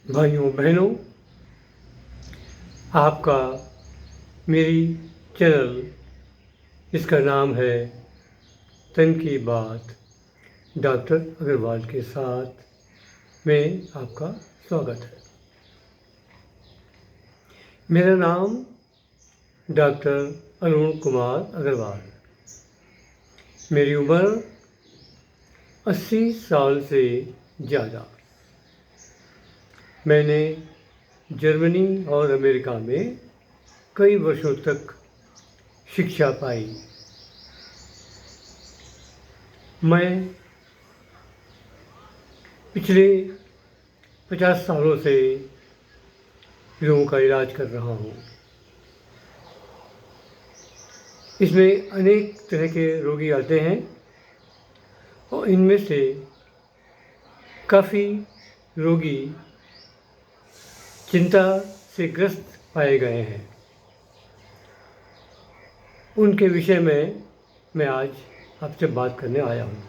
भाइयों बहनों, आपका मेरी चैनल इसका नाम है तन की बात डॉक्टर अग्रवाल के साथ में आपका स्वागत है। मेरा नाम डॉक्टर अरुण कुमार अग्रवाल। मेरी उम्र 80 साल से ज़्यादा। मैंने जर्मनी और अमेरिका में कई वर्षों तक शिक्षा पाई। मैं पिछले 50 सालों से लोगों का इलाज कर रहा हूँ। इसमें अनेक तरह के रोगी आते हैं और इनमें से काफ़ी रोगी चिंता से ग्रस्त पाए गए हैं। उनके विषय में मैं आज आपसे बात करने आया हूँ।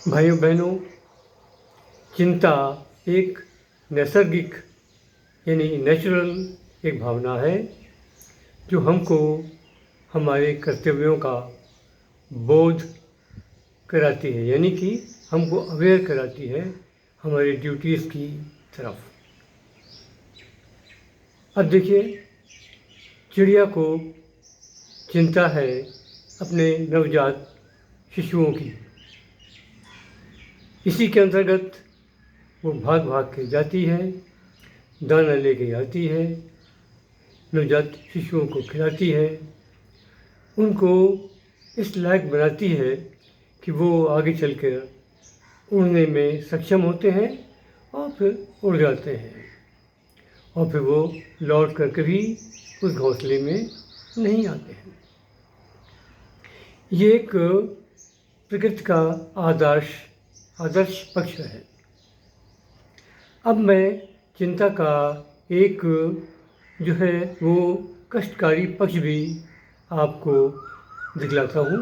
भाइयों बहनों, चिंता एक नैसर्गिक यानी नेचुरल एक भावना है जो हमको हमारे कर्तव्यों का बोध कराती है, यानी कि हमको अवेयर कराती है हमारी ड्यूटीज़ की तरफ। अब देखिए, चिड़िया को चिंता है अपने नवजात शिशुओं की। इसी के अंतर्गत वो भाग भाग के जाती है, दाना लेके आती है, नवजात शिशुओं को खिलाती है, उनको इस लायक बनाती है कि वो आगे चलकर उड़ने में सक्षम होते हैं और फिर उड़ जाते हैं और फिर वो लौट कर कभी उस घोंसले में नहीं आते हैं। ये एक प्रकृति का आदर्श पक्ष है। अब मैं चिंता का एक जो है वो कष्टकारी पक्ष भी आपको दिखलाता हूँ।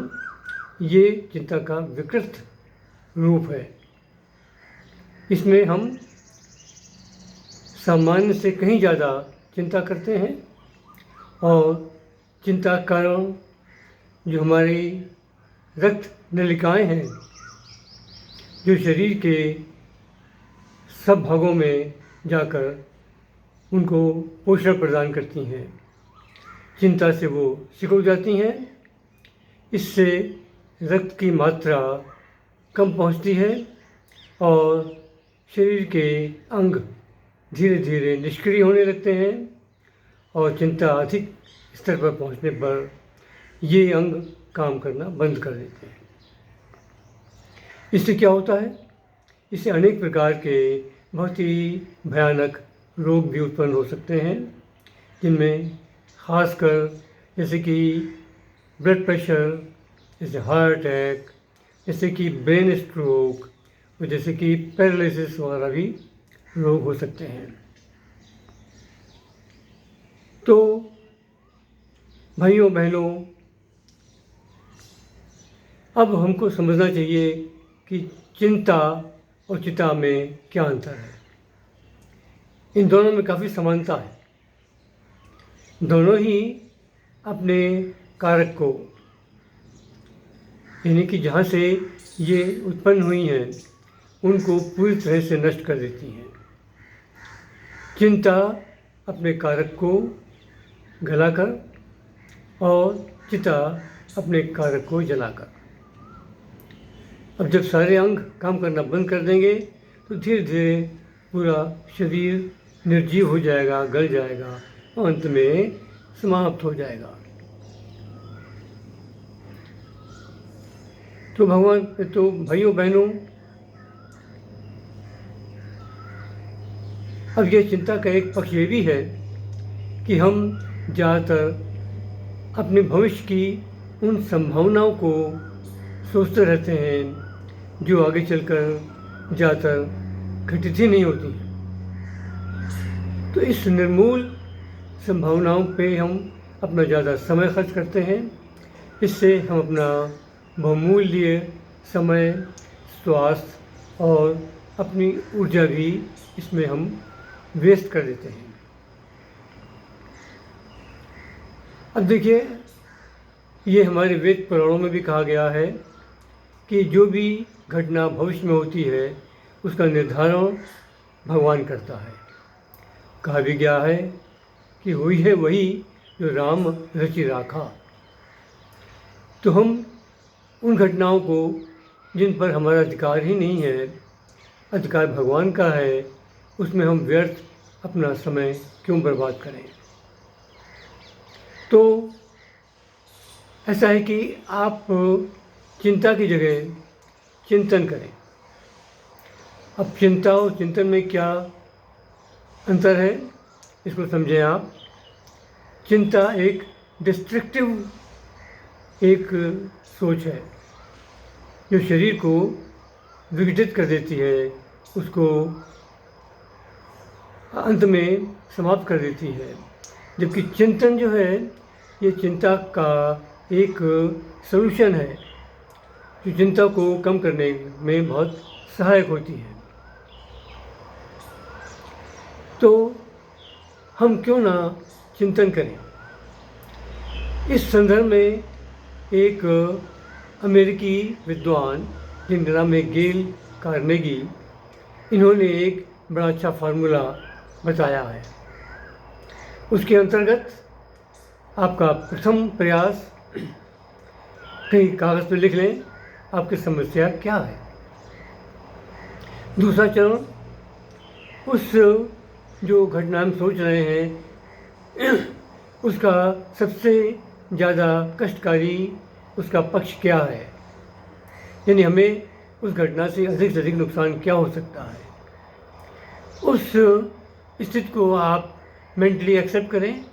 ये चिंता का विकृत रूप है। इसमें हम सामान्य से कहीं ज़्यादा चिंता करते हैं और चिंता के कारण जो हमारी रक्त नलिकाएं हैं, जो शरीर के सब भागों में जाकर उनको पोषण प्रदान करती हैं, चिंता से वो सिकुड़ जाती हैं। इससे रक्त की मात्रा कम पहुंचती है और शरीर के अंग धीरे धीरे निष्क्रिय होने लगते हैं और चिंता अधिक स्तर पर पहुंचने पर ये अंग काम करना बंद कर देते हैं। इससे क्या होता है? इससे अनेक प्रकार के बहुत ही भयानक रोग भी उत्पन्न हो सकते हैं, जिनमें खासकर जैसे कि ब्लड प्रेशर, जैसे हार्ट अटैक, जैसे कि ब्रेन स्ट्रोक और जैसे कि पैरालिसिस वगैरह भी रोग हो सकते हैं। तो भाइयों बहनों, अब हमको समझना चाहिए कि चिंता और चिता में क्या अंतर है। इन दोनों में काफ़ी समानता है। दोनों ही अपने कारक को, यानी कि जहाँ से ये उत्पन्न हुई हैं, उनको पूरी तरह से नष्ट कर देती हैं। चिंता अपने कारक को गलाकर और चिता अपने कारक को जलाकर। अब जब सारे अंग काम करना बंद कर देंगे तो धीरे धीरे पूरा शरीर निर्जीव हो जाएगा, गल जाएगा और अंत में समाप्त हो जाएगा। तो भाइयों बहनों, अब ये चिंता का एक पक्ष ये भी है कि हम ज़्यादातर अपने भविष्य की उन संभावनाओं को सोचते रहते हैं जो आगे चलकर ज़्यादातर घटित ही नहीं होती। तो इस निर्मूल संभावनाओं पे हम अपना ज़्यादा समय खर्च करते हैं। इससे हम अपना बहुमूल्य समय, स्वास्थ्य और अपनी ऊर्जा भी इसमें हम वेस्ट कर देते हैं। अब देखिए, ये हमारे वेद पुराणों में भी कहा गया है कि जो भी घटना भविष्य में होती है उसका निर्धारण भगवान करता है। कहा भी गया है कि हुई है वही जो राम रचि राखा। तो हम उन घटनाओं को जिन पर हमारा अधिकार ही नहीं है, अधिकार भगवान का है, उसमें हम व्यर्थ अपना समय क्यों बर्बाद करें। तो ऐसा है कि आप चिंता की जगह चिंतन करें। अब चिंता और चिंतन में क्या अंतर है, इसको समझें आप। चिंता एक डिस्ट्रक्टिव एक सोच है जो शरीर को विघटित कर देती है, उसको अंत में समाप्त कर देती है। जबकि चिंतन जो है, ये चिंता का एक सॉल्यूशन है जो चिंता को कम करने में बहुत सहायक होती है। तो हम क्यों ना चिंतन करें। इस संदर्भ में एक अमेरिकी विद्वान जिनका नाम है गेल कार्नेगी, इन्होंने एक बड़ा अच्छा फार्मूला बताया है। उसके अंतर्गत आपका प्रथम प्रयास, कहीं कागज़ पर लिख लें आपकी समस्या क्या है। दूसरा चरण, उस जो घटना हम सोच रहे हैं उसका सबसे ज़्यादा कष्टकारी उसका पक्ष क्या है, यानी हमें उस घटना से अधिक नुकसान क्या हो सकता है। उस स्थिति को आप मेंटली एक्सेप्ट करें,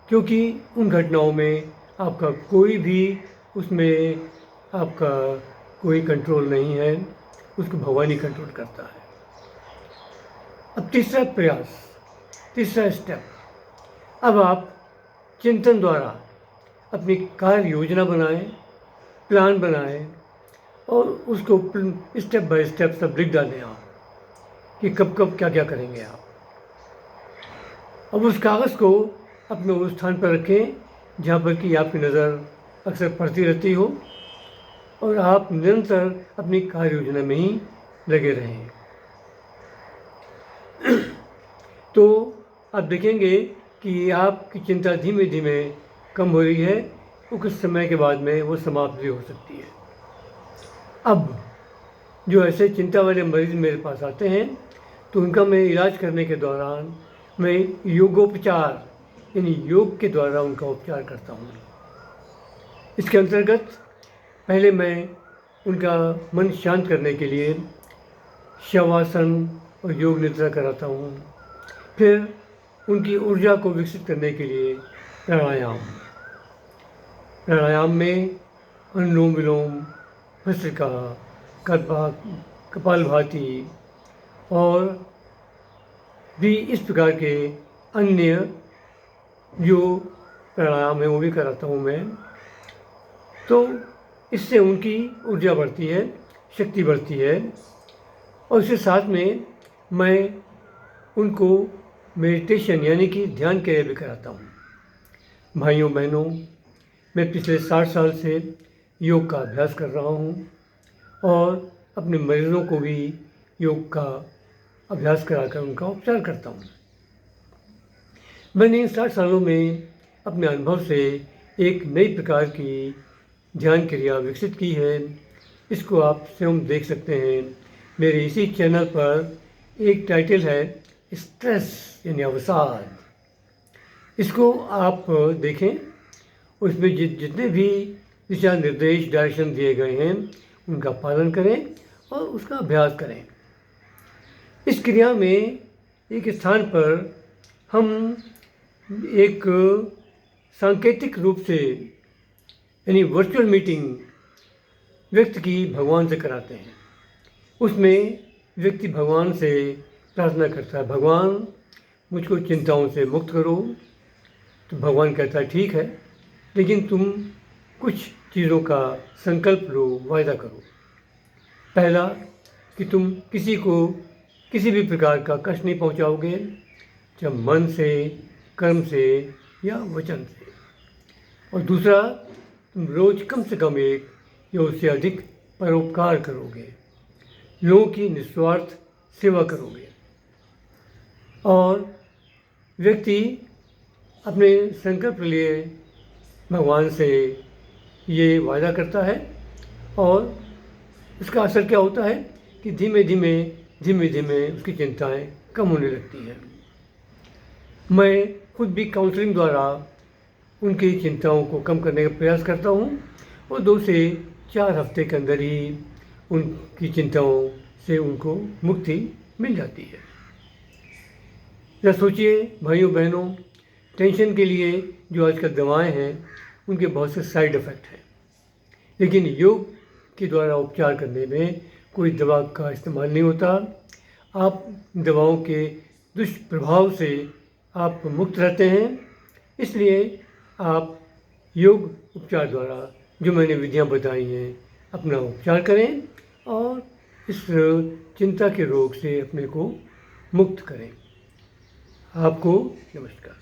क्योंकि उन घटनाओं में आपका कोई भी उसमें आपका कोई कंट्रोल नहीं है, उसको भगवान ही कंट्रोल करता है। अब तीसरा प्रयास, तीसरा स्टेप, अब आप चिंतन द्वारा अपनी कार्य योजना बनाएं, प्लान बनाएं और उसको स्टेप बाय स्टेप सब लिख डालें आप कि कब कब क्या क्या करेंगे आप। अब उस कागज़ को अपने उस स्थान पर रखें जहाँ पर कि आपकी नज़र अक्सर पड़ती रहती हो और आप निरंतर अपनी कार्य योजना में ही लगे रहें। तो आप देखेंगे कि आपकी चिंता धीमे धीमे कम हो रही है और कुछ समय के बाद में वो समाप्त भी हो सकती है। अब जो ऐसे चिंता वाले मरीज़ मेरे पास आते हैं तो उनका मैं इलाज करने के दौरान मैं योगोपचार यानी योग के द्वारा उनका उपचार करता हूँ। इसके अंतर्गत पहले मैं उनका मन शांत करने के लिए शवासन और योग निद्रा कराता हूँ। फिर उनकी ऊर्जा को विकसित करने के लिए प्राणायाम में अनुलोम विलोम, भस्त्रिका, कपालभाति और भी इस प्रकार के अन्य जो प्राणायाम है वो भी कराता हूँ मैं। तो इससे उनकी ऊर्जा बढ़ती है, शक्ति बढ़ती है और इसके साथ में मैं उनको मेडिटेशन यानी कि ध्यान क्रिया भी कराता हूँ। भाइयों बहनों, मैं पिछले 60 साल से योग का अभ्यास कर रहा हूँ और अपने मरीज़ों को भी योग का अभ्यास कराकर उनका उपचार करता हूँ। मैंने इन 60 सालों में अपने अनुभव से एक नई प्रकार की ध्यान क्रिया विकसित की है। इसको आप स्वयं देख सकते हैं। मेरे इसी चैनल पर एक टाइटल है स्ट्रेस यानी अवसाद। इसको आप देखें, उसमें जितने भी दिशा निर्देश डायरेक्शन दिए गए हैं उनका पालन करें और उसका अभ्यास करें। इस क्रिया में एक स्थान पर हम एक सांकेतिक रूप से यानी वर्चुअल मीटिंग व्यक्ति की भगवान से कराते हैं। उसमें व्यक्ति भगवान से प्रार्थना करता है, भगवान मुझको चिंताओं से मुक्त करो। तो भगवान कहता है ठीक है, लेकिन तुम कुछ चीज़ों का संकल्प लो, वायदा करो। पहला कि तुम किसी को किसी भी प्रकार का कष्ट नहीं पहुंचाओगे, चाहे मन से, कर्म से या वचन से। और दूसरा, तुम रोज कम से कम एक या उससे अधिक परोपकार करोगे, लोगों की निस्वार्थ सेवा करोगे। और व्यक्ति अपने संकल्प के लिए भगवान से ये वादा करता है और इसका असर क्या होता है कि धीमे धीमे उसकी चिंताएं कम होने लगती हैं। मैं खुद भी काउंसलिंग द्वारा उनकी चिंताओं को कम करने का प्रयास करता हूँ और 2 से 4 हफ्ते के अंदर ही उनकी चिंताओं से उनको मुक्ति मिल जाती है। जरा सोचिए भाइयों बहनों, टेंशन के लिए जो आजकल दवाएं हैं उनके बहुत से साइड इफ़ेक्ट हैं, लेकिन योग के द्वारा उपचार करने में कोई दवा का इस्तेमाल नहीं होता। आप दवाओं के दुष्प्रभाव से आप मुक्त रहते हैं। इसलिए आप योग उपचार द्वारा जो मैंने विधियां बताई हैं अपना उपचार करें और इस चिंता के रोग से अपने को मुक्त करें। आपको नमस्कार।